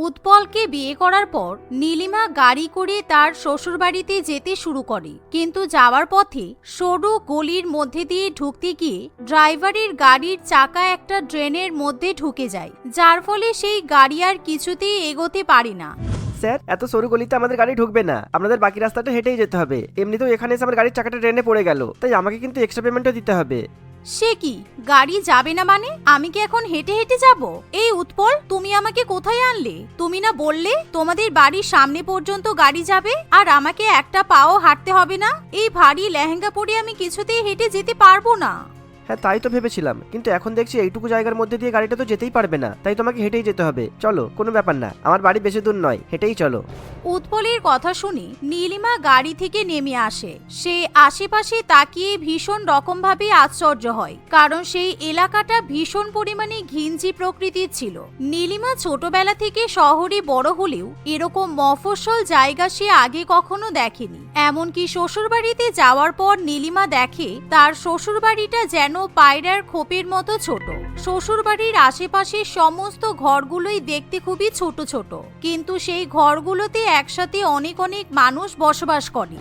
উৎপলকে বিয়ে করার পর নীলিমা গাড়ি করে তার শ্বশুরবাড়িতে যেতে শুরু করে, কিন্তু যাওয়ার পথে সরু গলির মধ্যে দিয়ে ঢুকতে গিয়ে ড্রাইভারের গাড়ির চাকা একটা ড্রেনের মধ্যে ঢুকে যায়, যার ফলে সেই গাড়ি আর কিছুতেই এগোতে পারে না। স্যার, এত সরু গলিতে আমাদের গাড়ি ঢুকবে না, আপনাদের বাকি রাস্তাটা হেঁটেই যেতে হবে। এমনিতেও এখানে এসে আমার গাড়ির চাকাটা ড্রেনে পড়ে গেল, তাই আমাকে কিন্তু এক্সট্রা পেমেন্টও দিতে হবে। সে কি, গাড়ি যাবে না মানে? আমি কি এখন হেঁটে হেঁটে যাব? এই উৎপল, তুমি আমাকে কোথায় আনলে? তুমি না বললে তোমাদের বাড়ির সামনে পর্যন্ত গাড়ি যাবে আর আমাকে একটা পাও হাঁটতে হবে না? এই ভারী লেহেঙ্গা পরে আমি কিছুতেই হেঁটে যেতে পারবো না। হ্যাঁ, তাই তো ভেবেছিলাম, কিন্তু এখন দেখছি এইটুকু জায়গার মধ্যে দিয়ে গাড়িটা তো যেতেই পারবে না, তাই তোমাকে হেঁটেই যেতে হবে। চলো, কোনো ব্যাপার না, আমার বাড়ি বেশি দূর নয়, হেঁটেই চলো। উৎপলের কথা শুনে নীলিমা গাড়ি থেকে নেমে আসে। সে আশেপাশে তাকিয়ে ভীষণ রকমভাবে আশ্চর্য হয়, কারণ সেই এলাকাটা ভীষণ পরিমাণে ঘিঞ্জি প্রকৃতির ছিল। নীলিমা ছোটবেলা থেকে শহরে বড় হলেও এরকম মফস্বল জায়গা সে আগে কখনো দেখেনি। এমনকি শ্বশুরবাড়িতে যাওয়ার পর নীলিমা দেখে তার শ্বশুরবাড়িটা যেন পায়রার খোপের মতো ছোট। শ্বশুরবাড়ির আশেপাশের সমস্ত ঘরগুলোই দেখতে খুবই ছোট ছোট, কিন্তু সেই ঘরগুলোতে একসাথে অনেক অনেক মানুষ বসবাস করে।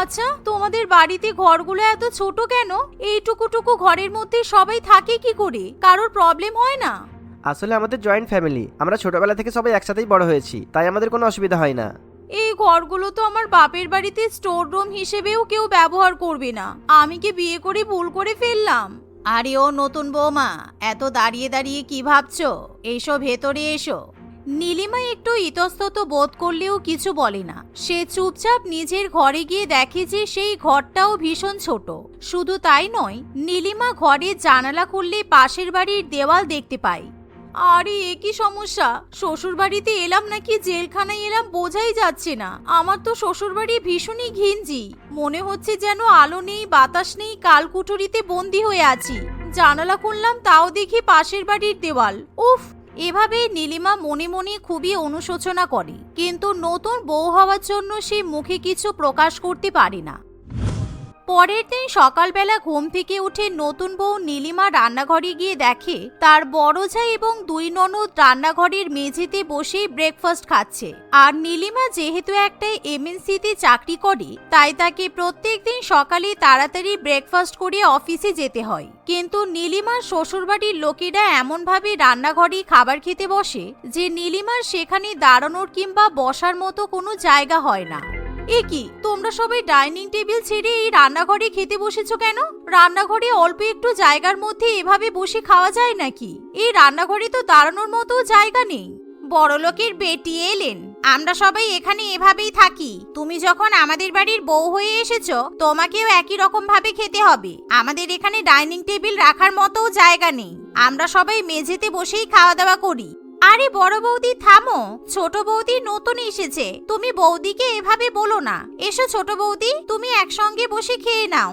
আচ্ছা, তোমাদের বাড়িতে ঘরগুলো এত ছোট কেন? এইটুকুটুকু ঘরের মধ্যে সবাই থাকে কি করে? কারোর প্রবলেম হয় না? আসলে আমাদের জয়েন্ট ফ্যামিলি, আমরা ছোটবেলা থেকে সবাই একসাথেই বড় হয়েছি, তাই আমাদের কোনো অসুবিধা হয় না। এই ঘরগুলো তো আমার বাপের বাড়িতে স্টোর রুম হিসেবেও কেউ ব্যবহার করবে না। আমি কি বিয়ে করে ভুল করে ফেললাম? আরে ও নতুন বৌমা, এত দাঁড়িয়ে দাঁড়িয়ে কি ভাবছো? এসো, ভেতরে এসো। নীলিমা একটু ইতস্তত বোধ করলেও কিছু বলে না। সে চুপচাপ নিজের ঘরে গিয়ে দেখে যে সেই ঘরটাও ভীষণ ছোট। শুধু তাই নয়, নীলিমা ঘরের জানালা খুললে পাশের বাড়ির দেওয়াল দেখতে পায়। আরে এ কি সমস্যা? শ্বশুর বাড়িতে এলাম নাকি জেলখানায় এলাম বোঝাই যাচ্ছে না। আমার তো শ্বশুর বাড়ি ভীষণই ঘিঞ্জি, মনে হচ্ছে যেন আলো নেই, বাতাস নেই, কালকুঠুরিতে বন্দি হয়ে আছি। জানালা খুললাম, তাও দেখি পাশের বাড়ির দেওয়াল। উফ! এভাবে নীলিমা মনে মনে খুবই অনুশোচনা করে, কিন্তু নতুন বউ হওয়ার জন্য সে মুখে কিছু প্রকাশ করতে পারে না। পরের দিন সকালবেলা ঘুম থেকে উঠে নতুন বউ নীলিমা রান্নাঘরে গিয়ে দেখে তার বড় ভাই এবং দুই ননদ রান্নাঘরের মেঝেতে বসে ব্রেকফাস্ট খাচ্ছে। আর নীলিমা যেহেতু একটা এমএনসিতে চাকরি করে, তাই তাকে প্রত্যেকদিন সকালে তাড়াতাড়ি ব্রেকফাস্ট করে অফিসে যেতে হয়। কিন্তু নীলিমার শ্বশুরবাড়ির লোকেরা এমনভাবে রান্নাঘরে খাবার খেতে বসে যে নীলিমার সেখানে দাঁড়ানোর কিংবা বসার মতো কোনো জায়গা হয় না। এ কি, তোমরা সবাই ডাইনিং টেবিল ছেড়ে এই রান্নাঘরে খেতে বসেছো কেন? রান্নাঘরে অল্প একটু জায়গার মধ্যে এভাবে বসে খাওয়া যায় নাকি? এই রান্নাঘরে তো দাঁড়ানোর মতো জায়গা নেই। বড়লোকের বেটি এলেন, আমরা সবাই এখানে এভাবেই থাকি। তুমি যখন আমাদের বাড়ির বউ হয়ে এসেছো, তোমাকেও একই রকম ভাবে খেতে হবে। আমাদের এখানে ডাইনিং টেবিল রাখার মতো জায়গা নেই, আমরা সবাই মেঝেতে বসেই খাওয়া দাওয়া করি। আরে বড় বৌদি থামো, ছোট বৌদি নতুন এসেছে, তুমি বৌদিকে এভাবে বলো না। এসো ছোট বৌদি, তুমি একসঙ্গে বসে খেয়ে নাও।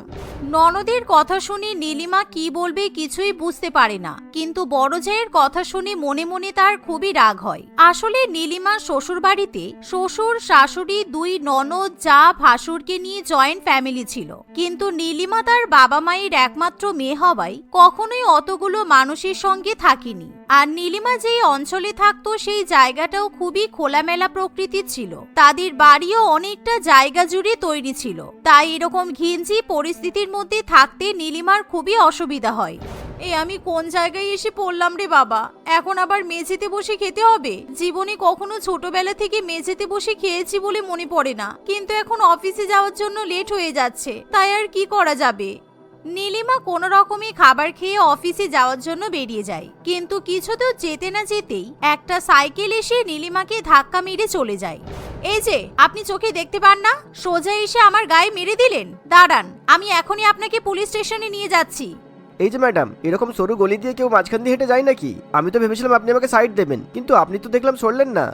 ননদের কথা শুনে নীলিমা কি বলবে কিছুই বুঝতে পারে না, কিন্তু বড় জায়ের কথা শুনে মনে মনে তার খুবই রাগ হয়। আসলে নীলিমার শ্বশুর বাড়িতে শ্বশুর, শাশুড়ি, দুই ননদ, যা, ভাসুরকে নিয়ে জয়েন্ট ফ্যামিলি ছিল, কিন্তু নীলিমা তার বাবা মায়ের একমাত্র মেয়ে হওয়ায় কখনোই অতগুলো মানুষের সঙ্গে থাকেনি। আর নীলিমা যেই অঞ্চলে থাকতো সেই জায়গাটাও খুবই খোলামেলা প্রকৃতির ছিল। তাদের বাড়িও অনেকটা জায়গা জুড়ে তৈরি ছিল, তাই এরকম ঘিঞ্জি পরিস্থিতির মধ্যে থাকতে নীলিমার খুবই অসুবিধা হয়। আমি কোন জায়গায় এসে পড়লাম রে বাবা, এখন আবার মেঝেতে বসে খেতে হবে? জীবনে কখনো ছোটবেলা থেকে মেঝেতে বসে খেয়েছি বলে মনে পড়ে না, কিন্তু এখন অফিসে যাওয়ার জন্য লেট হয়ে যাচ্ছে, তাই আর কি করা যাবে। নীলিমা কোনো রকমে খাবার খেয়ে অফিসে যাওয়ার জন্য বেরিয়ে যায়, কিন্তু কিছু তো যেতে না যেতেই একটা সাইকেল এসে নীলিমাকে ধাক্কা মেরে চলে যায়। এই যে, আপনি চোখে দেখতে পান না? সোজা এসে আমার গায়ে মেরে দিলেন। দাঁড়ান, আমি এখনই আপনাকে পুলিশ স্টেশনে নিয়ে যাচ্ছি। এই যে ম্যাডাম, এরকম সরু গলি দিয়ে কেউ মাঝখান দিয়ে হেঁটে যায় নাকি? আমি তো ভেবেছিলাম আপনি আমাকে সাইড দেবেন, কিন্তু আপনি তো দেখলাম সরলেন না।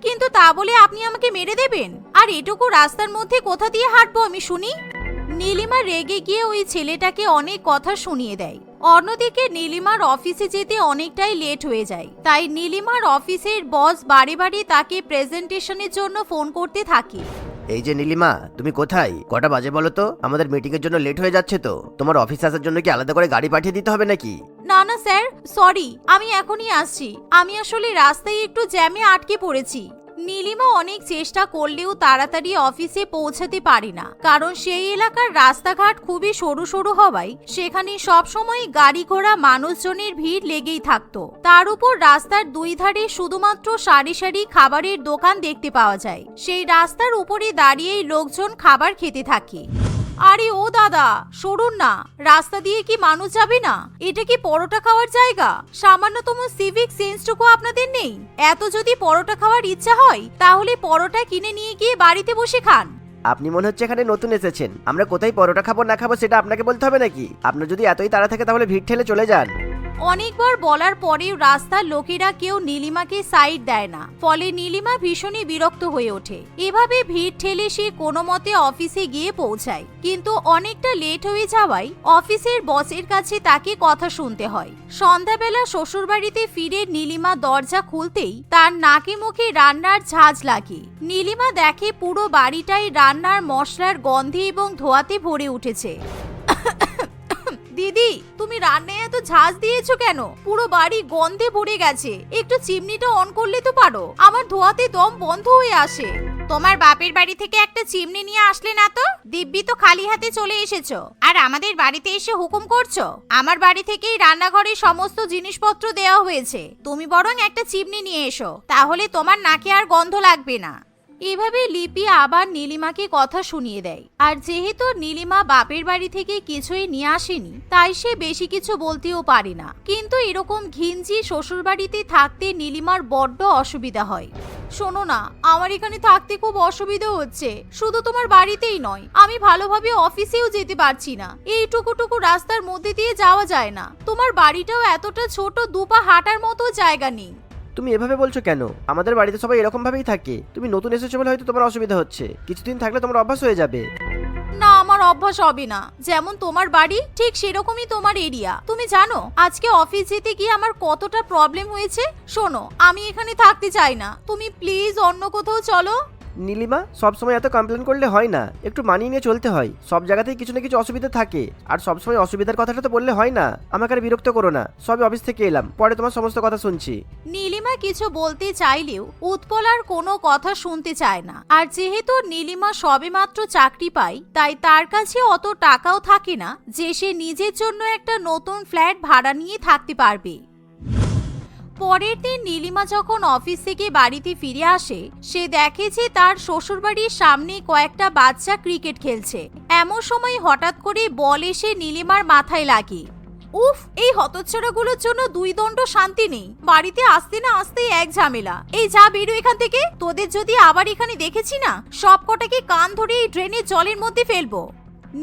কিন্তু তা বলে আপনি আমাকে মেরে দেবেন? আর এটুকু রাস্তার মধ্যে কোথা দিয়ে হাঁটবো আমি শুনি? নীলিমা রেগে গিয়ে ওই ছেলেটাকে অনেক কথা শুনিয়ে দেয়। অন্যদিকে নীলিমার অফিসে যেতে অনেকটাই লেট হয়ে যায়, তাই নীলিমার অফিসের বস বারে বারে তাকে প্রেজেন্টেশনের জন্য ফোন করতে থাকে। এই যে নীলিমা, তুমি কোথায়? কটা বাজে বলো তো? আমাদের মিটিং এর জন্য লেট হয়ে যাচ্ছে তো। তোমার অফিস আসার জন্য কি আলাদা করে গাড়ি পাঠিয়ে দিতে হবে নাকি? না না স্যার, সরি, আমি এখনই আসছি। আমি আসলে রাস্তায় একটু জ্যামে আটকে পড়েছি। নীলিমা অনেক চেষ্টা করলেও তাড়াতাড়ি অফিসে পৌঁছাতে পারে না, কারণ সেই এলাকার রাস্তাঘাট খুবই সরু সরু হওয়ায় সেখানে সবসময় গাড়ি ঘোড়া মানুষজনের ভিড় লেগেই থাকতো। তার উপর রাস্তার দুই ধারে শুধুমাত্র সারি সারি খাবারের দোকান দেখতে পাওয়া যায়। সেই রাস্তার উপরে দাঁড়িয়েই লোকজন খাবার খেতে থাকে। আরে ও দাদা, সরুন না, রাস্তা দিয়ে কি মানুষ যাবে না? এটা কি পরোটা খাওয়ার জায়গা? সামান্যতম সিভিক সেন্সটুকু আপনাদের নেই? এত যদি পরোটা খাওয়ার ইচ্ছা হয় তাহলে পরোটা কিনে নিয়ে গিয়ে বাড়িতে বসে খান। আপনি মনে হচ্ছে এখানে নতুন এসেছেন। আমরা কোথায় পরোটা খাবো না খাবো সেটা আপনাকে বলতে হবে নাকি? আপনার যদি এতই তাড়া থাকে তাহলে ভিড় ঠেলে চলে যান। অনেকবার বলার পরেও রাস্তার লোকেরা কেউ নীলিমাকে সাইড দেয় না, ফলে নীলিমা ভীষণই বিরক্ত হয়ে ওঠে। এভাবে ভিড় ঠেলে সে কোনো মতে অফিসে গিয়ে পৌঁছায়, কিন্তু অনেকটা লেট হয়ে যাওয়ায় অফিসের বসের কাছে তাকে কথা শুনতে হয়। সন্ধ্যাবেলা শ্বশুরবাড়িতে ফিরে নীলিমা দরজা খুলতেই তার নাকে মুখে রান্নার ঝাঁজ লাগে। নীলিমা দেখে পুরো বাড়িটাই রান্নার মশলার গন্ধে এবং ধোঁয়াতে ভরে উঠেছে। দিদি, তুমি রান্নায় এত ঝাঁজ দিয়েছো কেন? পুরো বাড়ি গন্ধে ভরে গেছে। একটু চিমনিটা অন করলে তো পারো, আমার ধোয়াতে দম বন্ধ হয়ে আসে। তোমার বাপের বাড়ি থেকে একটা চিমনি নিয়ে আসলে না তো? দিব্যি তো খালি হাতে চলে এসেছো, আর আমাদের বাড়িতে এসে হুকুম করছো। আমার বাড়ি থেকেই রান্নাঘরে সমস্ত জিনিসপত্র দেওয়া হয়েছে, তুমি বরং একটা চিমনি নিয়ে এসো, তাহলে তোমার নাকে আর গন্ধ লাগবে না। এভাবে লিপি আবার নীলিমাকে কথা শুনিয়ে দেয়। আর যেহেতু নীলিমা বাপের বাড়ি থেকে কিছুই নিয়ে আসেনি, তাই সে বেশি কিছু বলতেও পারে না। কিন্তু এরকম ঘিঞ্জি শ্বশুর বাড়িতে থাকতে নীলিমার বড্ড অসুবিধা হয়। শোনো না, আমার এখানে থাকতে খুব অসুবিধা হচ্ছে। শুধু তোমার বাড়িতেই নয়, আমি ভালোভাবে অফিসেও যেতে পারছি না। এইটুকুটুকু রাস্তার মধ্যে দিয়ে যাওয়া যায় না। তোমার বাড়িটাও এতটা ছোট, দুপা হাঁটার মতো জায়গা নেই। তুমি এভাবে বলছো কেন? আমাদের বাড়িতে সবাই এরকম ভাবেই থাকে। তুমি নতুন এসেছো বলে হয়তো তোমার অসুবিধা হচ্ছে, কিছুদিন থাকলে তোমার অভ্যাস হয়ে যাবে। না, আমার অভ্যাস হবে না। যেমন তোমার বাড়ি ঠিক সেরকমই তোমার এরিয়া। তুমি জানো আজকে অফিস যেতে গিয়ে আমার কতটা প্রবলেম হয়েছে? শোনো, আমি এখানে থাকতে চাই না, তুমি প্লিজ অন্য কোথাও চলো। নীলিমা, সবসময় এত কমপ্লেন করলে হয় না, একটু মানিয়ে নিয়ে চলতে হয়। সব জায়গাতেই কিছু না কিছু অসুবিধা থাকে, আর সবসময় অসুবিধার কথাটা তো বললে হয় না। আমাকে আর বিরক্ত করো না, সবে অফিস থেকে এলাম, পরে তোমার সমস্ত কথা শুনছি। নীলিমা কিছু বলতে চাইলেও উৎপল আর কোনো কথা শুনতে চায় না। আর যেহেতু নীলিমা সবেমাত্র চাকরি পায়, তাই তার কাছে অত টাকাও থাকে না যে সে নিজের জন্য একটা নতুন ফ্ল্যাট ভাড়া নিয়ে থাকতে পারবে। পরের দিন নীলিমা যখন অফিস থেকে বাড়িতে ফিরে আসে, সে দেখে যে তার শ্বশুরবাড়ির সামনে কয়েকটা বাচ্চা ক্রিকেট খেলছে। এমন সময় হঠাৎ করে বল এসে নীলিমার মাথায় লাগে। উফ, এই হতচ্ছাড়াগুলোর জন্য দুই দণ্ড শান্তি নেই। বাড়িতে আসতে না আসতেই এক ঝামেলা। এই যা, বেরো এখান থেকে। তোদের যদি আবার এখানে দেখেছি না, সব কটাকে কান ধরে এই ড্রেনের জলের মধ্যে ফেলবো।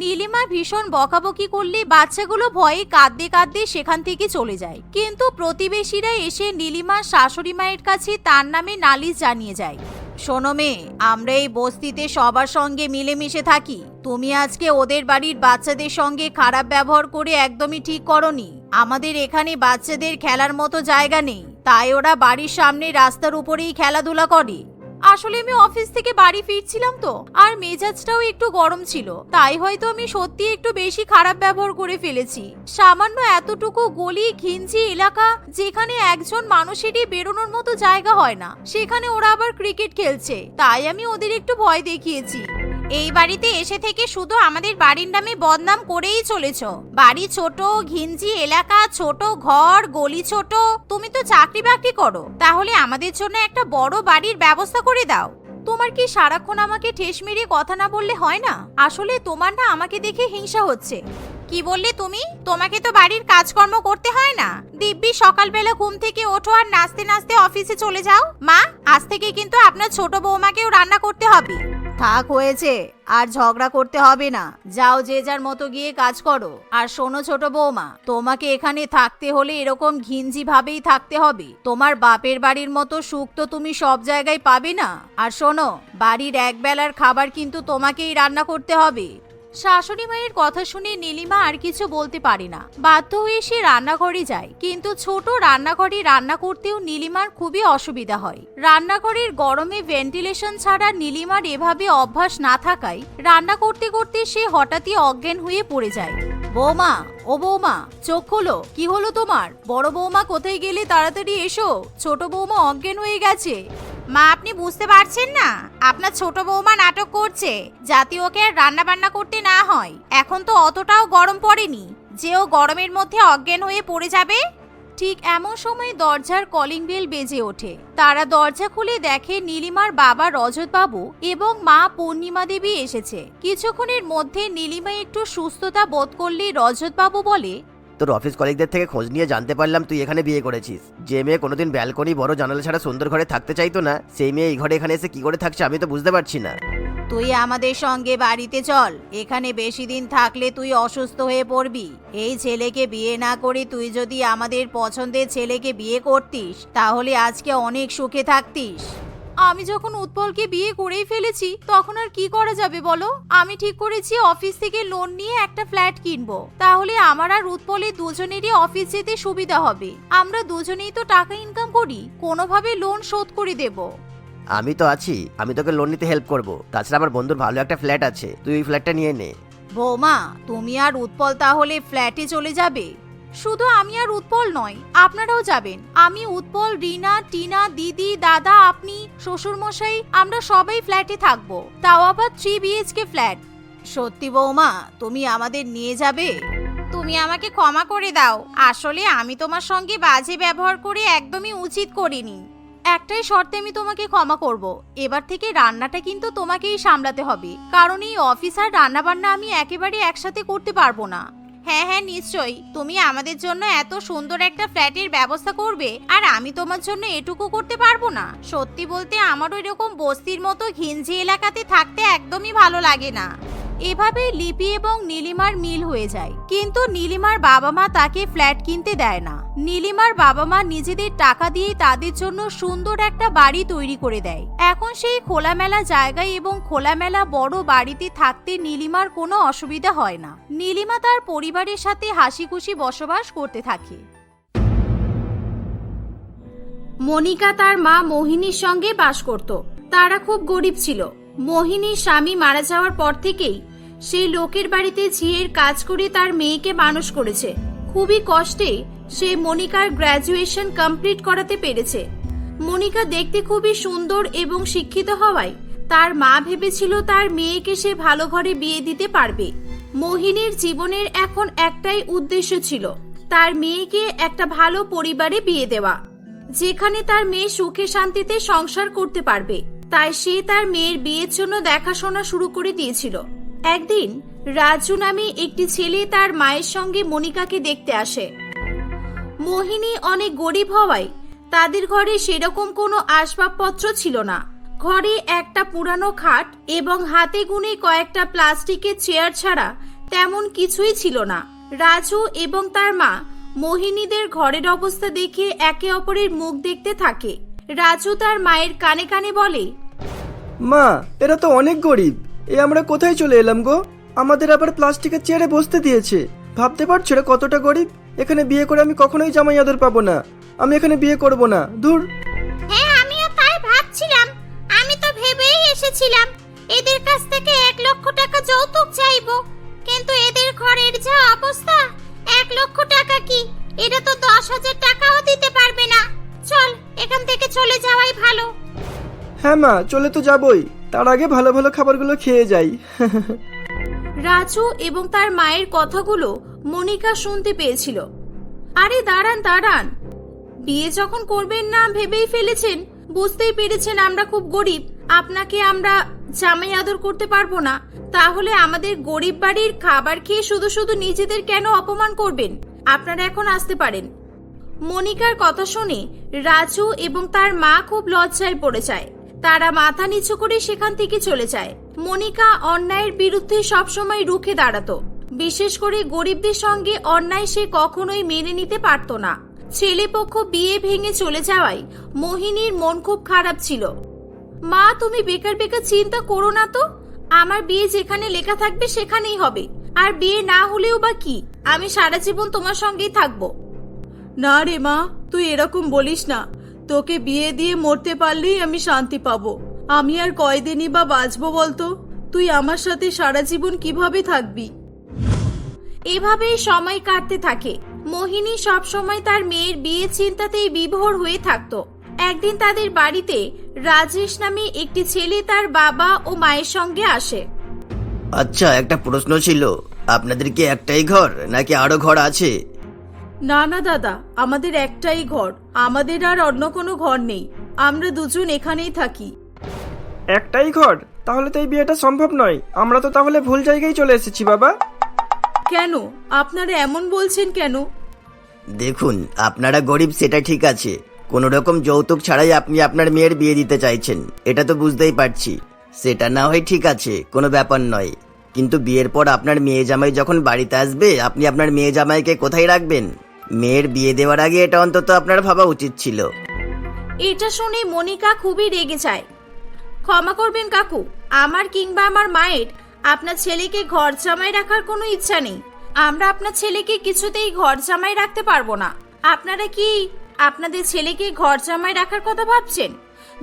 নীলিমা ভীষণ বকাবকি করলে বাচ্চাগুলো ভয়ে কাঁদতে কাঁদতে সেখান থেকে চলে যায়। কিন্তু প্রতিবেশীরা এসে নীলিমার শাশুড়ি মায়ের কাছে তার নামে নালিশ জানিয়ে যায়। শোনো মেয়ে, আমরা এই বস্তিতে সবার সঙ্গে মিলেমিশে থাকি। তুমি আজকে ওদের বাড়ির বাচ্চাদের সঙ্গে খারাপ ব্যবহার করে একদমই ঠিক করনি। আমাদের এখানে বাচ্চাদের খেলার মতো জায়গা নেই, তাই ওরা বাড়ির সামনে রাস্তার উপরেই খেলাধুলা করে। আসলে আমি অফিস থেকে বাড়ি ফিরছিলাম তো, আর মেজাজটাও একটু গরম ছিল, তাই হয়তো আমি সত্যি একটু বেশি খারাপ ব্যবহার করে ফেলেছি। সামান্য এতটুকু গলি ঘিঞ্জি এলাকা, যেখানে একজন মানুষেরই বেরোনোর মতো জায়গা হয় না, সেখানে ওরা আবার ক্রিকেট খেলছে, তাই আমি ওদের একটু ভয় দেখিয়েছি। এই বাড়িতে এসে থেকে শুধু আমাদের বাড়ির নামে বদনাম করেই চলেছ। বাড়ি ছোট, ঘিঞ্জি এলাকা, ছোট ঘর, গলি ছোট। তুমি তো চাকরি বাকরি করো, তাহলে আমাদের জন্য একটা বড় বাড়ির ব্যবস্থা করে দাও। তোমার কি সারাক্ষণ আমাকে ঠেস মেরে কথা না বললে হয় না? আসলে তোমার না আমাকে দেখে হিংসা হচ্ছে। কি বললে তুমি? তোমাকে তো বাড়ির কাজকর্ম করতে হয় না? দিব্যি সকালবেলা ঘুম থেকে ওঠো আর নাচতে নাচতে অফিসে চলে যাও। মা, আজ থেকে কিন্তু আপনার ছোট বৌমাকেও রান্না করতে হবে। থাক, হয়েছে, আর ঝগড়া করতে হবে না। যাও, যে যার মতো গিয়ে কাজ করো। আর শোনো ছোট বৌমা, তোমাকে এখানে থাকতে হলে এরকম ঘিঞ্জি ভাবেই থাকতে হবে। তোমার বাপের বাড়ির মতো সুখ তো তুমি সব জায়গায় পাবে না। আর শোনো, বাড়ির এক বেলার খাবার কিন্তু তোমাকেই রান্না করতে হবে। শাশুড়ি মায়ের কথা শুনে নীলিমা আর কিছু বলতে পারে না, বাধ্য হয়ে সে রান্নাঘরে যায়। কিন্তু ছোট রান্নাঘরে রান্না করতেও নীলিমার খুবই অসুবিধা হয়। রান্নাঘরের গরমে ভেন্টিলেশন ছাড়া নীলিমার এভাবে অভ্যাস না থাকায় রান্না করতে করতে সে হঠাৎই অজ্ঞান হয়ে পড়ে যায়। বৌমা, ও বৌমা, চোখ খোলো, কি হলো তোমার? বড় বৌমা কোথায় গেলে? তাড়াতাড়ি এসো, ছোট বৌমা অজ্ঞান হয়ে গেছে। মা, আপনি বুঝতে পারছেন না? আপনার ছোট বৌমা নাটক করছে যাতে ওকে আর রান্না বান্না করতে না হয়। এখন তো অতটাও গরম পড়েনি যে ও গরমের মধ্যে অজ্ঞান হয়ে পড়ে যাবে। ঠিক এমন সময় দরজার কলিং বেল বেজে ওঠে। তারা দরজা খুলে দেখে নীলিমার বাবা রজত বাবু এবং মা পূর্ণিমা দেবী এসেছে। কিছুক্ষণের মধ্যে নীলিমা একটু সুস্থতা বোধ করলে রজত বাবু বলে, তোর অফিস কলিগদের থেকে খোঁজ নিয়ে জানতে পারলাম তুই এখানে বিয়ে করেছিস। যে মেয়ে কোনোদিন ব্যালকনি বড় জানালা ছাড়া সুন্দর ঘরে থাকতে চাইতো না, সেই মেয়ে এই ঘরে এখানে এসে কি করে থাকছে আমি তো বুঝতে পারছি না। তুই আমাদের সঙ্গে বাড়িতে চল। এখানে বেশি দিন থাকলে তুই অসুস্থ হয়ে পড়বি। এই ছেলেকে বিয়ে না করে তুই যদি আমাদের পছন্দের ছেলেকে বিয়ে করতিস তাহলে আজকে অনেক সুখে থাকতিস। আমি যখন উৎপলকে বিয়ে করেই ফেলেছি তখন আর কি করা যাবে বলো? আমি ঠিক করেছি অফিস থেকে লোন নিয়ে একটা ফ্ল্যাট কিনবো। তাহলে আমার আর উৎপলের দুজনেরই অফিস যেতে সুবিধা হবে। আমরা দুজনেই তো টাকা ইনকাম করি, কোনোভাবে লোন শোধ করে দেব। আমি তো আছি, আমি তোকে লোন নিতে হেল্প করব। তাছাড়া আমার বন্ধুর ভালো একটা ফ্ল্যাট আছে, তুই ওই ফ্ল্যাটটা নিয়ে নে। বৌমা, তুমি আর উৎপল তাহলে ফ্ল্যাটে চলে যাবে? শুধু আমি আর উৎপল নয়, আপনারাও যাবেন। আমি, উৎপল, রিনা, টিনা, দিদি, দাদা, আপনি, শ্বশুর মশাই, আমরা সবাই ফ্ল্যাটে থাকবো, তাও আবার 3 BHK ফ্ল্যাট। সত্যি বৌমা, তুমি আমাদের নিয়ে যাবে? তুমি আমাকে ক্ষমা করে দাও, আসলে আমি তোমার সঙ্গে বাজে ব্যবহার করে একদমই উচিত করিনি। একটাই শর্তে আমি তোমাকে ক্ষমা করব, এবার থেকে রান্নাটা কিন্তু তোমাকেই সামলাতে হবে, কারণ এই অফিস আর রান্না বান্না আমি একেবারে একসাথে করতে পারবো না। হ্যাঁ হ্যাঁ, নিশ্চয়ই। তুমি আমাদের জন্য এত সুন্দর একটা ফ্ল্যাটের ব্যবস্থা করবে আর আমি তোমার জন্য এটুকু করতে পারবো না? সত্যি বলতে আমার ওই রকম বস্তির মতো ঘিঞ্জি এলাকাতে থাকতে একদমই ভালো লাগে না। এভাবে লিপি এবং নীলিমার মিল হয়ে যায়, কিন্তু নীলিমার বাবা মা তাকে ফ্ল্যাট কিনতে দেয় না। নীলিমার বাবা মা নিজেদের টাকা দিয়ে তাদের জন্য সুন্দর একটা বাড়ি তৈরি করে দেয়। এখন সেই খোলামেলা জায়গায় এবং খোলামেলা বড় বাড়িতে থাকতে নীলিমার কোনো অসুবিধা হয় না। নীলিমা তার পরিবারের সাথে হাসি খুশি বসবাস করতে থাকে। মনিকা তার মা মোহিনীর সঙ্গে বাস করত। তারা খুব গরিব ছিল। মোহিনীর স্বামী মারা যাওয়ার পর থেকেই সে লোকের বাড়িতে ঝিয়ের কাজ করে তার মেয়েকে মানুষ করেছে। খুবই কষ্টে সে মনিকার গ্র্যাজুয়েশন কমপ্লিট করাতে পেরেছে। মনিকা দেখতে খুবই সুন্দর এবং শিক্ষিত হওয়ায় তার মা ভেবেছিল তার মেয়েকে সে ভালো ঘরে বিয়ে দিতে পারবে। মোহিনীর জীবনের এখন একটাই উদ্দেশ্য ছিল, তার মেয়েকে একটা ভালো পরিবারে বিয়ে দেওয়া, যেখানে তার মেয়ে সুখে শান্তিতে সংসার করতে পারবে। তাই সে তার মেয়ের বিয়ের জন্য দেখাশোনা শুরু করে দিয়েছিল। একদিন রাজু নামে একটি ছেলে তার মায়ের সঙ্গে মনিকাকে দেখতে আসে। মোহিনী অনেক গরিব হওয়ায় তাদের ঘরে সেরকম কোনো আসবাবপত্র ছিল না। ঘরে একটা পুরানো খাট এবং হাতে গুনে কয়েকটা প্লাস্টিকের চেয়ার ছাড়া তেমন কিছুই ছিল না। রাজু এবং তার মা মোহিনীদের ঘরের অবস্থা দেখে একে অপরের মুখ দেখতে থাকে। রাজু তার মায়ের কানে কানে বলে, মা, এরা তো অনেক গরিব, এ আমরা কোথায় চলে এলাম গো? আমাদের আবার প্লাস্টিকের চেয়ারে বসতে দিয়েছে। ভাবতে পারছো এরা কতটা গরিব? এখানে বিয়ে করে আমি কখনোই জামাই আদর পাবো না। আমি এখানে বিয়ে করব না, দূর। হ্যাঁ, আমিও তাই ভাবছিলাম। আমি তো ভেবেই এসেছিলাম এদের কাছ থেকে 1 লক্ষ টাকা যৌতুক চাইবো, কিন্তু এদের ঘরের যা অবস্থা, 1 লক্ষ টাকা কি, এটা তো 10,000 টাকাও দিতে পারবে না। চল, এখান থেকে চলে যাওয়াই ভালো। হ্যাঁ মা, চলে তো যাবই, তার আগে ভালো ভালো খাবারগুলো খেয়ে যাই। রাজু এবং তার মায়ের কথাগুলো মনিকা শুনতে পেয়েছিল। আরে দাঁড়ান দাঁড়ান, বিয়ে যখন করবেন না ভেবেই ফেলেছেন, বুঝতেই পেরেছেন আমরা খুব গরিব, আপনাকে আমরা জামাই আদর করতে পারবো না, তাহলে আমাদের গরিব বাড়ির খাবার খেয়ে শুধু শুধু নিজেদের কেন অপমান করবেন? আপনারা এখন আসতে পারেন। মনিকার কথা শুনে রাজু এবং তার মা খুব লজ্জায় পড়ে যায়। তারা মাথা নিচু করে সেখান থেকে চলে যায়। মনিকা অন্যায়ের বিরুদ্ধে সবসময় রুখে দাঁড়াতো, বিশেষ করে গরিবদের সঙ্গে অন্যায় সে কখনোই মেনে নিতে পারত না। ছেলেপক্ষ বিয়ে ভেঙে চলে যাওয়ায় মোহিনীর মন খুব খারাপ ছিল। মা, তুমি বেকার বেকার চিন্তা করো না তো, আমার বিয়ে যেখানে লেখা থাকবে সেখানেই হবে, আর বিয়ে না হলেও বা কি, আমি সারা জীবন তোমার সঙ্গেই থাকবো। না রে মা, তুই এরকম বলিস না। তোকে বিয়ে দিয়ে মরতে পারলেই আমি শান্তি পাবো। আমি আর কয়দিনই বা বাঁচবো বলতো? তুই আমার সাথে সারা জীবন কিভাবে থাকবি? এভাবেই সময় কাটতে থাকে। মোহিনী সব সময় তার মেয়ের বিয়ে চিন্তাতেই বিভোর হয়ে থাকতো। একদিন তাদের বাড়িতে রাজেশ নামে একটি ছেলে তার বাবা ও মায়ের সঙ্গে আসে। আচ্ছা, একটা প্রশ্ন ছিল, আপনাদের কি একটাই ঘর নাকি আরো ঘর আছে? না না দাদা, আমাদের একটাই ঘর, আমাদের আর অন্য কোনো ঘর নেই। আমরা দুজন এখানেই থাকি। একটাই ঘর? তাহলে তো এই বিয়েটা সম্ভব নয়। আমরা তো তাহলে ভুল জায়গায় চলে এসেছি বাবা। কেন আপনারা এমন বলছেন কেন? দেখুন, আপনারা গরিব সেটা ঠিক আছে, কোনো রকম যৌতুক ছাড়াই আপনি আপনার মেয়ের বিয়ে দিতে চাইছেন, এটা তো বুঝতেই পারছি। সেটা না হয় ঠিক আছে, কোনো ব্যাপার নয়, কিন্তু বিয়ের পর আপনার মেয়ে জামাই যখন বাড়িতে আসবে, আপনি আপনার মেয়ে জামাইকে কোথায় রাখবেন? মেয়ের বিয়ে দেওয়ার আগে এটা অন্তত আপনার ভাবা উচিত ছিল। এটা শুনে মনিকা খুবই রেগে যায়। ক্ষমা করবেন কাকু, আমার কিংবা আমার মায়ের আপনার ছেলেকে ঘর জামাই রাখার কোনো ইচ্ছা নেই। আমরা আপনার ছেলেকে কিছুতেই ঘর জামাই রাখতে পারবো না। আপনারা কি আপনাদের ছেলেকে ঘর জামাই রাখার কথা ভাবছেন?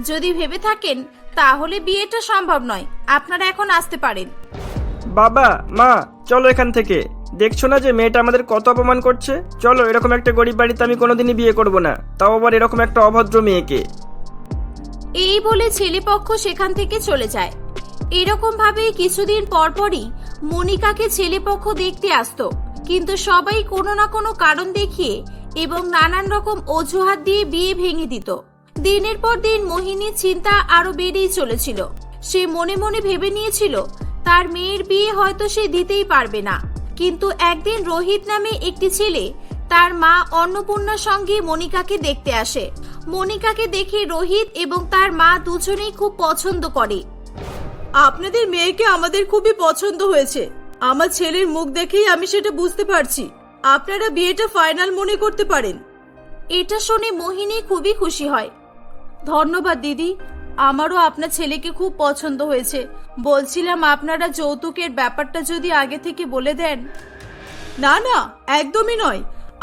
যদি ভেবে থাকেন তাহলে বিয়েটা সম্ভব নয়। আপনারা এখন আসতে পারেন। বাবা, মা, চলো এখান থেকে। দেখছো না যে মেয়েটা আমাদের কত অপমান করছে? চলো, এরকম একটা গরিব বাড়িতে আমি কোনোদিনই বিয়ে করব না, তাও আবার এরকম একটা অভদ্র মেয়েকে। এই বলে ছেলেপক্ষ সেখান থেকে চলে যায়। এরকম ভাবে কিছুদিন পরপরই মনিকাকে ছেলেপক্ষ দেখতে আসতো, কিন্তু সবাই কোনো না কোনো কারণ দেখিয়ে এবং নানান রকম অজুহাত দিয়ে বিয়ে ভেঙে দিত। দিনের পর দিন মোহিনীর চিন্তা আরো বেড়েই চলেছিল। সে মনে মনে ভেবে নিয়েছিল তার মেয়ের বিয়ে হয়তো সে দিতেই পারবে না। কিন্তু একদিন রোহিত নামে একটি ছেলে তার মা অন্নপূর্ণার সঙ্গে মনিকাকে দেখতে আসে। মনিকাকে দেখে রোহিত এবং তার মা দুজনেই খুব পছন্দ করে। আপনাদের মেয়েকে আমাদের খুবই পছন্দ হয়েছে। আমার ছেলের মুখ দেখেই আমি সেটা বুঝতে পারছি। আপনারা বিয়েটা ফাইনাল মনে করতে পারেন। এটা শুনে মোহিনী খুবই খুশি হয়। ধন্যবাদ দিদি, আমারও আপনার ছেলেকে খুব পছন্দ হয়েছে। বলছিলাম আপনারা যৌতুকের ব্যাপারটা যদি আগে থেকে বলে দেন। না না, একদমই নয়,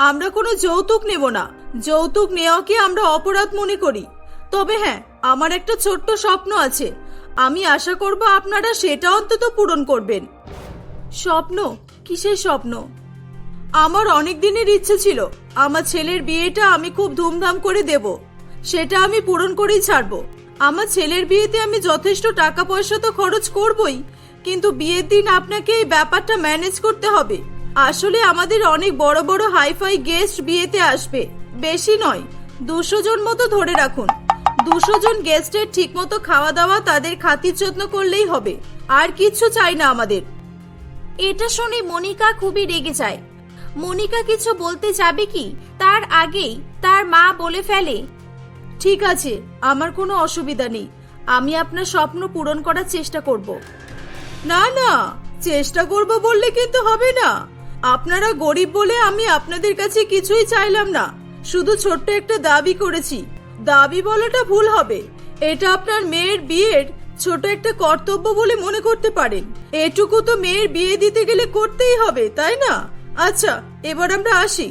আমরা কোনো যৌতুক নেব না। যৌতুক নেওয়াকে আমরা অপরাধ মনে করি। তবে হ্যাঁ, আমার একটা ছোট্ট স্বপ্ন আছে, আমি আশা করব আপনারা সেটা অন্তত পূরণ করবেন। স্বপ্ন? কিসের স্বপ্ন? আমার অনেক দিনের ইচ্ছে ছিল আমার ছেলের বিয়েটা আমি খুব ধুমধাম করে দেব। সেটা আমি পূরণ করেই ছাড়বো। আমার ছেলের বিয়েতে আমি যথেষ্ট টাকা পয়সা তো খরচ করবই, কিন্তু বিয়ের দিন আপনাকে এই ব্যাপারটা ম্যানেজ করতে হবে। আসলে আমাদের অনেক বড় বড় হাইফাই গেস্ট বিয়েতে আসবে। বেশি নয়, 200 জন মতো ধরে রাখুন। 200 জন গেস্টের ঠিক মতো খাওয়া দাওয়া, তাদের খাতির যত্ন করলেই হবে। আর কিচ্ছু চাই না আমাদের। এটা শুনে মনিকা খুবই রেগে যায়। মনিকা কিছু বলতে যাবে কি তার আগেই তার মা বলে ফেলে, ঠিক আছে, আমার কোনো অসুবিধা নেই, আমি আপনার স্বপ্ন পূরণ করার চেষ্টা করব। না না, চেষ্টা করব বললে কিন্তু হবে না। আপনারা গরিব বলে আমি আপনাদের কাছে কিছুই চাইলাম না, শুধু ছোট্ট একটা দাবি করেছি। দাবি বলাটা ভুল হবে, এটা আপনার মেয়ের বিয়ের ছোট একটা কর্তব্য বলে মনে করতে পারেন। এটুকু তো মেয়ের বিয়ে দিতে গেলে করতেই হবে, তাই না? আচ্ছা, এবার আমরা আসি।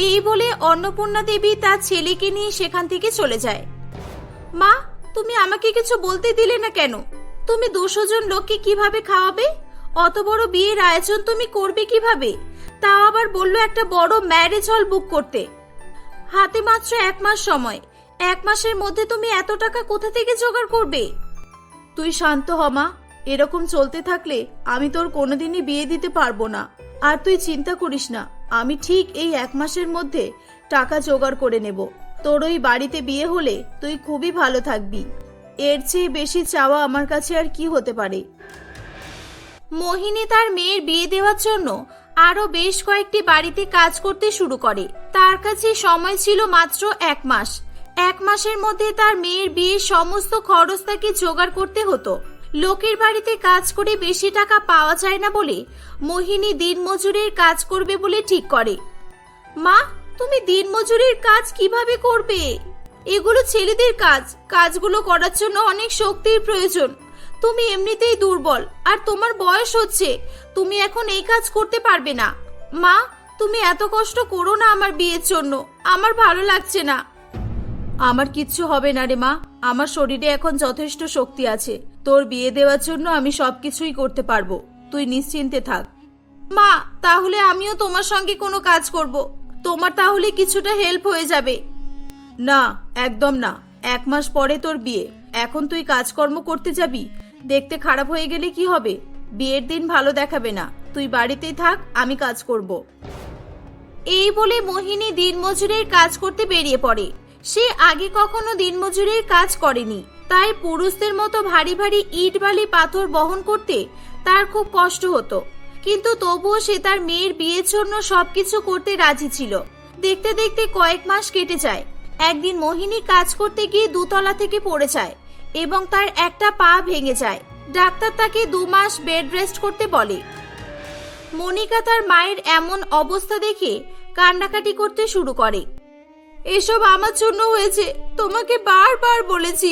এই বলে অন্নপূর্ণা দেবী তার ছেলেকে নিয়ে সেখান থেকে চলে যায়। মা, তুমি আমাকে কিছু বলতে দিলে না কেন? তুমি 200 জন লোককে কিভাবে খাওয়াবে? অত বড় বিয়ের আয়োজন তুমি করবে কিভাবে? তাও আবার বললো একটা বড় ম্যারেজ হল বুক করতে। হাতে মাত্র 1 মাস সময়, 1 মাসের মধ্যে তুমি এত টাকা কোথা থেকে জোগাড় করবে? তুই শান্ত হ মা, এরকম চলতে থাকলে আমি তোর কোনোদিনই বিয়ে দিতে পারবো না। আর তুই চিন্তা করিস না, আমি ঠিক এই 1 মাসের মধ্যে টাকা জোগাড় করে নেব। তোর ওই বাড়িতে বিয়ে হলে তুই খুবই ভালো থাকবি। এর চেয়ে বেশি চাওয়া আমার কাছে আর কি হতে পারে? মোহিনী তার মেয়ের বিয়ে দেওয়ার জন্য আরো বেশ কয়েকটি বাড়িতে কাজ করতে শুরু করে। তার কাছে সময় ছিল মাত্র 1 মাস। 1 মাসের মধ্যে তার মেয়ের বিয়ের সমস্ত খরচ তাকে জোগাড় করতে হতো। লোকের বাড়িতে কাজ করে বেশি টাকা পাওয়া যায় না বলে মোহিনী দিনমজুরের কাজ করবে বলে ঠিক করে। মা, তুমি দিনমজুরের কাজ কিভাবে করবে? এগুলো ছেলেদের কাজ, কাজগুলো করার জন্য অনেক শক্তির প্রয়োজন। তুমি এমনিতেই দুর্বল, আর তোমার বয়স হচ্ছে, তুমি এখন এই কাজ করতে পারবে না। মা, তুমি এত কষ্ট করো না আমার বিয়ের জন্য, আমার ভালো লাগছে না। আমার কিচ্ছু হবে না রে মা, আমার শরীরে এখন যথেষ্ট শক্তি আছে। তোর বিয়ে দেওয়ার জন্য আমি সবকিছুই করতে পারবো, তুই নিশ্চিন্তে থাক। মা, তাহলে আমিও তোমার সঙ্গে কোনো কাজ করব, তোমার তাহলে কিছুটা হেল্প হয়ে যাবে। না, একদম না, 1 মাস পরে তোর বিয়ে, এখন তুই কাজকর্ম করতে যাবি? দেখতে খারাপ হয়ে গেলে কি হবে? বিয়ের দিন ভালো দেখাবে না, তুই বাড়িতেই থাক, আমি কাজ করব। এই বলে মোহিনী দিনমজুরের কাজ করতে বেরিয়ে পড়ে। সে আগে কখনো দিনমজুরের কাজ করেনি, তাই পুরুষদের মতো ভারী ভারী ইট বালি পাথর বহন করতে তার খুব কষ্ট হতো। কিন্তু তবুও সে তার মেয়ের বিয়ের জন্য সবকিছু করতে রাজি ছিল। দেখতে দেখতে কয়েক মাস কেটে যায়। একদিন মোহিনী কাজ করতে গিয়ে 2 তলা থেকে পড়ে যায় এবং তার একটা পা ভেঙে যায়। ডাক্তার তাকে 2 মাস বেড রেস্ট করতে বলে। মনিকা তার মায়ের এমন অবস্থা দেখে কান্নাকাটি করতে শুরু করে। এসব আমার জন্য হয়েছে, তোমাকে বারবার বলেছি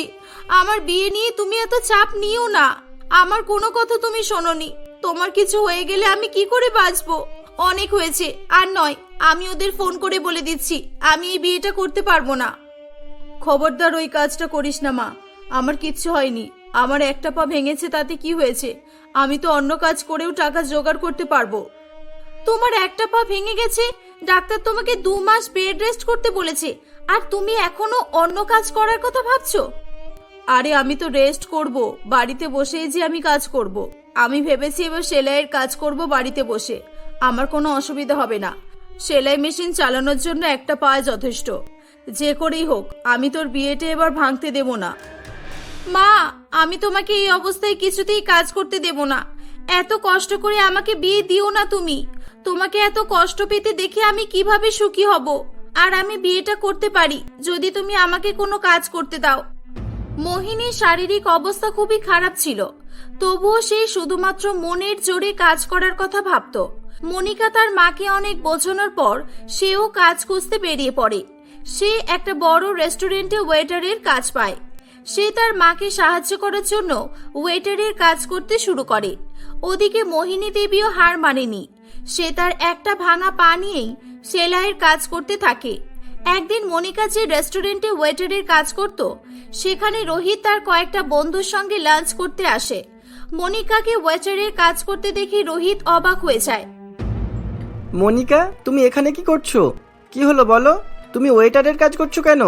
আমার বিয়ে নিয়ে তুমি এত চাপ নিও না। আমার কোনো কথা তুমি শোনোনি, তোমার কিছু হয়ে গেলে আমি কি করে বাঁচবো? অনেক হয়েছে, আর নয়, আমি ওদের ফোন করে বলে দিচ্ছি আমি এই বিয়েটা করতে পারবো না। খবরদার ওই কাজটা করিস না মা, আমার কিচ্ছু হয়নি, আমার একটা পা ভেঙেছে, তাতে কি হয়েছে? আমি তো অন্য কাজ করেও টাকা জোগাড় করতে পারবো। তোমার একটা পা ভেঙে গেছে, ডাক্তার তোমাকে 2 মাস বেড রেস্ট করতে বলেছে, আর তুমি এখনো অন্য কাজ করার কথা ভাবছো? আরে আমি তো রেস্ট করব, বাড়িতে বসেই যে আমি কাজ করব। আমি ভেবেছি এবার সেলাইয়ের কাজ করব বাড়িতে বসে, আমার কোনো অসুবিধা হবে না। সেলাই মেশিন চালানোর জন্য একটা পা যথেষ্ট। যে করেই হোক আমি তোর বিয়েটা এবার ভাঙতে দেব না। মা, আমি তোমাকে এই অবস্থায় কিছুতেই কাজ করতে দেব না। এত কষ্ট করে আমাকে বিয়ে দিও না তুমি। তোমাকে এত কষ্ট পেতে দেখে আমি কিভাবে সুখী হব? আর আমি বিয়েটা করতে পারি যদি তুমি আমাকে কোনো কাজ করতে দাও। মোহিনীর শারীরিক অবস্থা খুবই খারাপ ছিল, তবুও সে শুধুমাত্র মনের জোরে কাজ করার কথা ভাবত। মনিকা তার মাকে অনেক বোঝানোর পর সেও কাজ খুঁজতে বেরিয়ে পড়ে। সে একটা বড় রেস্টুরেন্টে ওয়েটারের কাজ পায়। সে তার মাকে সাহায্য করার জন্য ওয়েটারের কাজ করতে শুরু করে। ওদিকে মোহিনী দেবীও হার মানেনি। সে তার একটা ভাঙা পা নিয়েই সেলাইয়ের কাজ করতে থাকে। একদিন মনিকা যে রেস্টুরেন্টে ওয়েটারের কাজ করত, সেখানে রোহিত তার কয়েকটা বন্ধুর সঙ্গে লাঞ্চ করতে আসে। মনিকাকে ওয়েটারের কাজ করতে দেখে রোহিত অবাক হয়ে যায়। মনিকা, তুমি এখানে কি করছো? কি হলো বলো, তুমি ওয়েটারের কাজ করছো কেন?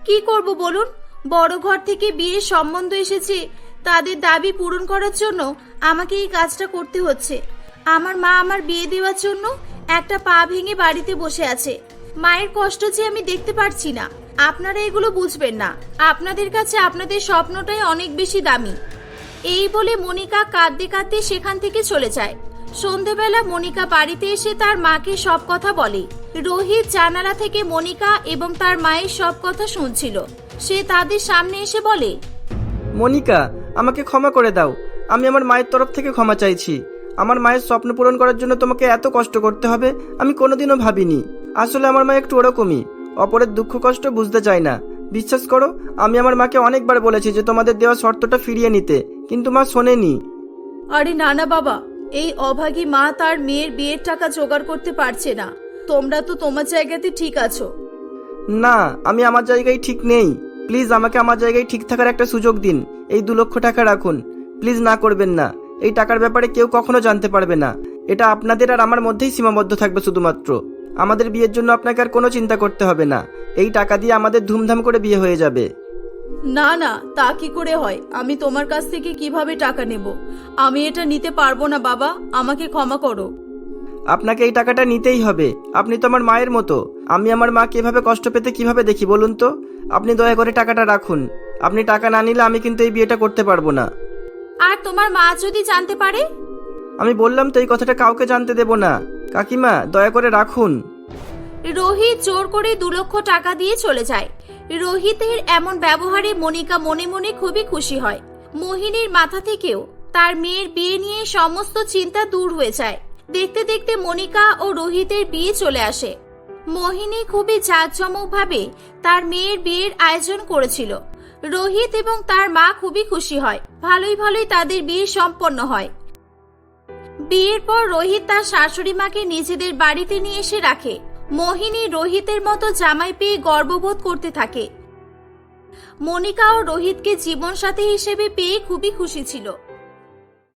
কি করব বলুন, বড় ঘর থেকে বিয়ের সম্বন্ধ এসেছে, তাদের দাবি পূরণ করার জন্য আমাকে এই কাজটা করতে হচ্ছে। আমার মা আমার বিয়ে দেওয়ার জন্য একটা পা ভেঙে বাড়িতে বসে আছে। মায়ের কষ্ট যে আমি দেখতে পারছি না। আপনারা এগুলো বুঝবেন না, আপনাদের কাছে আপনাদের স্বপ্নটাই অনেক বেশি দামি। এই বলে মনিকা কাঁদতে কাঁদতে সেখান থেকে চলে যায়। সন্ধেবেলা মনিকা বাড়িতে এসে তার মাকে সব কথা বলে। রোহিত জানালা থেকে মনিকা এবং তার মায়ের সব কথা শুনছিল। সে তাদের সামনে এসে বলে, মনিকা, আমাকে ক্ষমা করে দাও, আমি আমার মায়ের তরফ থেকে ক্ষমা চাইছি। আমার মায়ের স্বপ্ন পূরণ করার জন্য তোমাকে এত কষ্ট করতে হবে আমি কোনোদিনও ভাবিনি। আসলে আমার মা একটু ওরকমই, অপরের দুঃখ কষ্ট বুঝতে চায় না। বিশ্বাস করো, আমি আমার মাকে অনেকবার বলেছি যে তোমাদের দেওয়া শর্তটা ফিরিয়ে নিতে, কিন্তু মা শোনেনি। আরে না না বাবা, এই অভাগী মা তার মেয়ের বিয়ের টাকা জোগাড় করতে পারছে না। তোমরা তো তোমার জায়গাতে ঠিক আছো। না, আমি আমার জায়গায় ঠিক নেই। প্লিজ আমাকে আমার জায়গায় ঠিক থাকার একটা সুযোগ দিন। এই 2 লক্ষ টাকা রাখুন, প্লিজ না করবেন না। এই টাকার ব্যাপারে কেউ কখনো জানতে পারবে না। এটা আপনাদের আর আমার মধ্যেই সীমাবদ্ধ থাকবে শুধুমাত্র। আমাদের বিয়ের জন্য আপনাকে আর কোনো চিন্তা করতে হবে না। এই টাকা দিয়ে আমাদের ধুমধাম করে বিয়ে হয়ে যাবে। না না, তা কি করে হয়? আমি তোমার কাছ থেকে কিভাবে টাকা নেব? আমি এটা নিতে পারবো না বাবা, আমাকে ক্ষমা করো। আপনাকে এই টাকাটা নিতেই হবে। আপনি তো আমার মায়ের মতো। আমি আমার মাকে এভাবে কষ্ট পেতে কিভাবে দেখি বলুন তো? আপনি দয়া করে টাকাটা রাখুন। আপনি টাকা না নিলে আমি কিন্তু এই বিয়েটা করতে পারবো না। আর তোমার মা যদি জানতে পারে? আমি বললাম তো এই কথাটা কাউকে জানতে দেব না। কাকিমা, দয়া করে রাখুন। রোহিত জোর করে 2 লক্ষ টাকা দিয়ে চলে যায়। রোহিতের এমন ব্যবহারে মনিকা মনে মনে খুবই খুশি হয়। মোহিনীর মাথা থেকেও তার মেয়ের বিয়ে নিয়ে সমস্ত চিন্তা দূর হয়ে যায়। দেখতে দেখতে মনিকা ও রোহিতের বিয়ে চলে আসে। মোহিনী খুবই জাঁকজমকভাবে তার মেয়ের বিয়ের আয়োজন করেছিল। রোহিত এবং তার মা খুবই খুশি হয়। ভালোই ভালোই তাদের বিয়ে সম্পন্ন হয়। বিয়ের পর রোহিত তার শাশুড়ি মাকে নিজেদের বাড়িতে নিয়ে এসে রাখে। মোহিনী রোহিতের মতো জামাই পেয়ে গর্ববোধ করতে থাকে। মনিকা ও রোহিতকে জীবনসাথী হিসেবে পেয়ে খুবই খুশি ছিল।